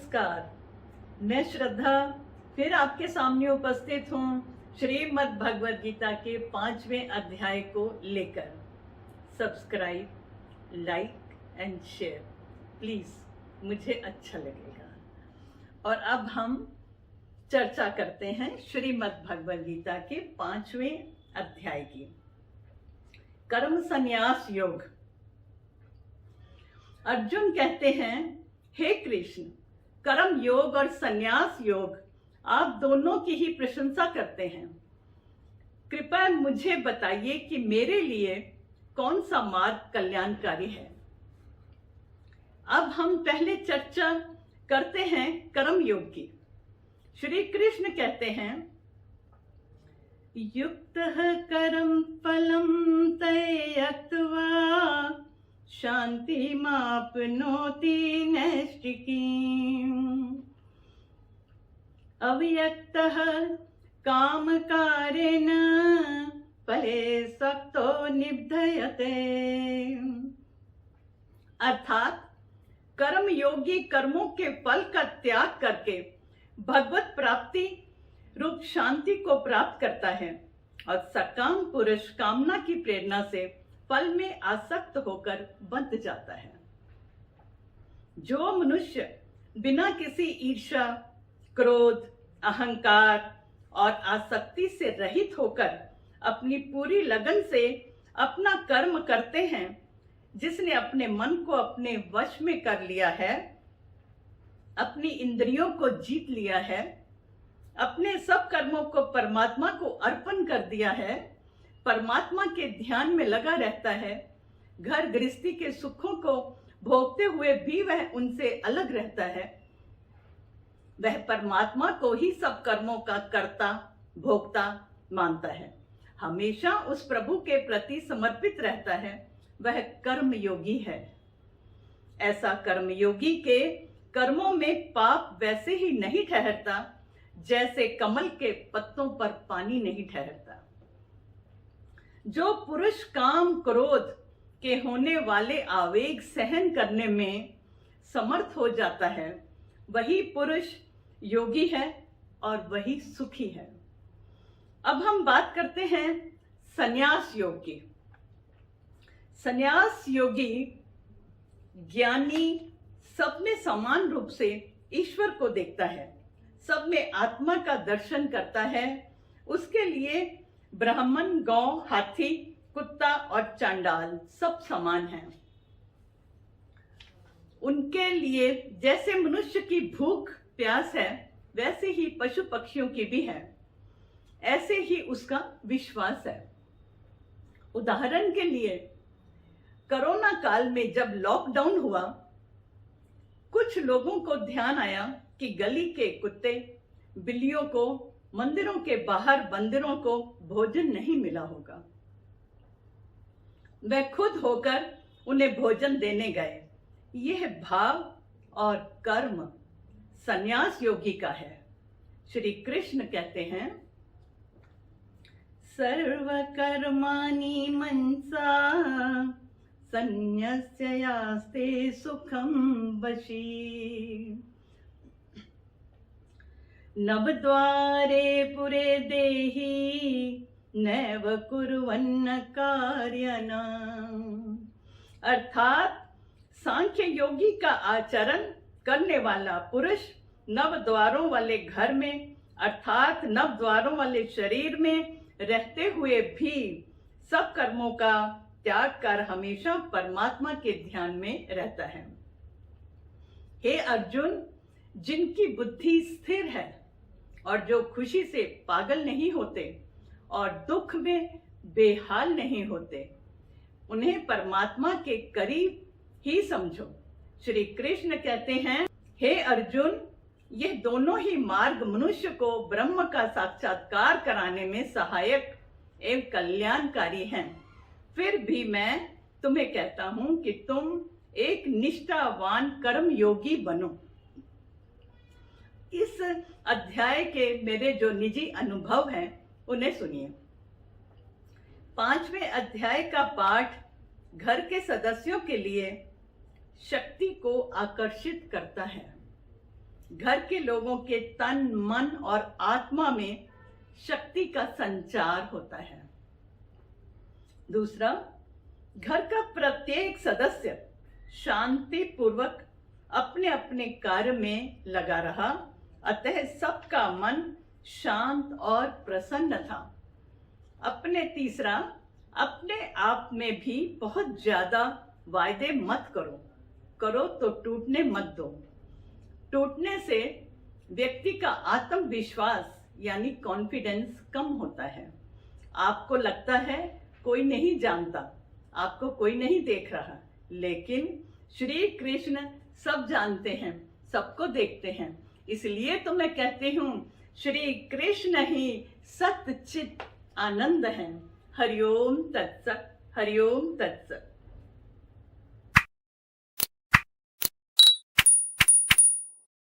नमस्कार। मैं श्रद्धा फिर आपके सामने उपस्थित हूँ श्रीमद् भगवद गीता के 5वें अध्याय को लेकर। Subscribe, like and share please, मुझे अच्छा लगेगा। और अब हम चर्चा करते हैं श्रीमद् भगवद गीता के 5वें अध्याय की, कर्म संन्यास योग। अर्जुन कहते हैं, हे कृष्ण, कर्म योग और संन्यास योग आप दोनों की ही प्रशंसा करते हैं। कृपया मुझे बताइए कि मेरे लिए कौन सा मार्ग कल्याणकारी है। अब हम पहले चर्चा करते हैं कर्म योग की। श्री कृष्ण कहते हैं, युक्तः कर्म फलम त्यक्त्वा शान्तिमाप्नोति नैष्ठिकीम्। अव्यक्तः कामकारेण फले सक्तो निबध्यते। अर्थात कर्म योगी कर्मों के फल का त्याग करके भगवत प्राप्ति रूप शांति को प्राप्त करता है, और सकाम पुरुष कामना की प्रेरणा से फल में आसक्त होकर बंध जाता है। जो मनुष्य बिना किसी ईर्ष्या, क्रोध, अहंकार और आसक्ति से रहित होकर अपनी पूरी लगन से अपना कर्म करते हैं, जिसने अपने मन को अपने वश में कर लिया है, अपनी इंद्रियों को जीत लिया है, अपने सब कर्मों को परमात्मा को अर्पण कर दिया है, परमात्मा के ध्यान में लगा रहता है, घर गृहस्थी के सुखों को भोगते हुए भी वह उनसे अलग रहता है, वह परमात्मा को ही सब कर्मों का कर्ता भोक्ता मानता है, हमेशा उस प्रभु के प्रति समर्पित रहता है, वह कर्म योगी है। ऐसा कर्म योगी के कर्मों में पाप वैसे ही नहीं ठहरता जैसे कमल के पत्तों पर पानी नहीं ठहरता। जो पुरुष काम क्रोध के होने वाले आवेग सहन करने में समर्थ हो जाता है, वही पुरुष योगी है और वही सुखी है। अब हम बात करते हैं संन्यास योग की। संन्यास योगी ज्ञानी सब में समान रूप से ईश्वर को देखता है, सब में आत्मा का दर्शन करता है। उसके लिए ब्राह्मण, गौ, हाथी, कुत्ता और चांडाल सब समान हैं। उनके लिए जैसे मनुष्य की भूख प्यास है, वैसे ही पशु पक्षियों की भी है, ऐसे ही उसका विश्वास है। उदाहरण के लिए कोरोना काल में जब लॉकडाउन हुआ, कुछ लोगों को ध्यान आया कि गली के कुत्ते बिल्लियों को, मंदिरों के बाहर बंदरों को भोजन नहीं मिला होगा। वह खुद होकर उन्हें भोजन देने गए। यह भाव और कर्म संन्यास योगी का है। श्री कृष्ण कहते हैं, सर्व कर्माणि मनसा संन्यस्यास्ते सुखम वशी। नवद्वारे पुरे देहि नैव कुर्वन्न कार्यन। अर्थात सांख्य योगी का आचरण करने वाला पुरुष नव द्वारों वाले घर में, अर्थात नव द्वारों वाले शरीर में रहते हुए भी सब कर्मों का त्याग कर हमेशा परमात्मा के ध्यान में रहता है। हे अर्जुन, जिनकी बुद्धि स्थिर है और जो खुशी से पागल नहीं होते और दुख में बेहाल नहीं होते, उन्हें परमात्मा के करीब ही समझो। श्री कृष्ण कहते हैं, हे अर्जुन, ये दोनों ही मार्ग मनुष्य को ब्रह्म का साक्षात्कार कराने में सहायक एवं कल्याणकारी हैं। फिर भी मैं तुम्हें कहता हूं कि तुम एक निष्ठावान कर्म योगी बनो। इस अध्याय के मेरे जो निजी अनुभव हैं उन्हें सुनिए। 5वें अध्याय का पाठ घर के सदस्यों के लिए शक्ति को आकर्षित करता है। घर के लोगों के तन, मन और आत्मा में शक्ति का संचार होता है। दूसरा, घर का प्रत्येक सदस्य शांति पूर्वक अपने अपने कार्य में लगा रहा, अतः सबका मन शांत और प्रसन्न था। तीसरा, अपने आप में भी बहुत ज्यादा वायदे मत करो तो टूटने मत दो। टूटने से व्यक्ति का आत्मविश्वास यानी कॉन्फिडेंस कम होता है। आपको लगता है कोई नहीं जानता, आपको कोई नहीं देख रहा, लेकिन श्री कृष्ण सब जानते हैं, सबको देखते हैं। इसलिए तो मैं कहती हूँ, श्री कृष्ण ही सच्चित आनंद है। हरिओम तत्सत, हरिओम तत्सत।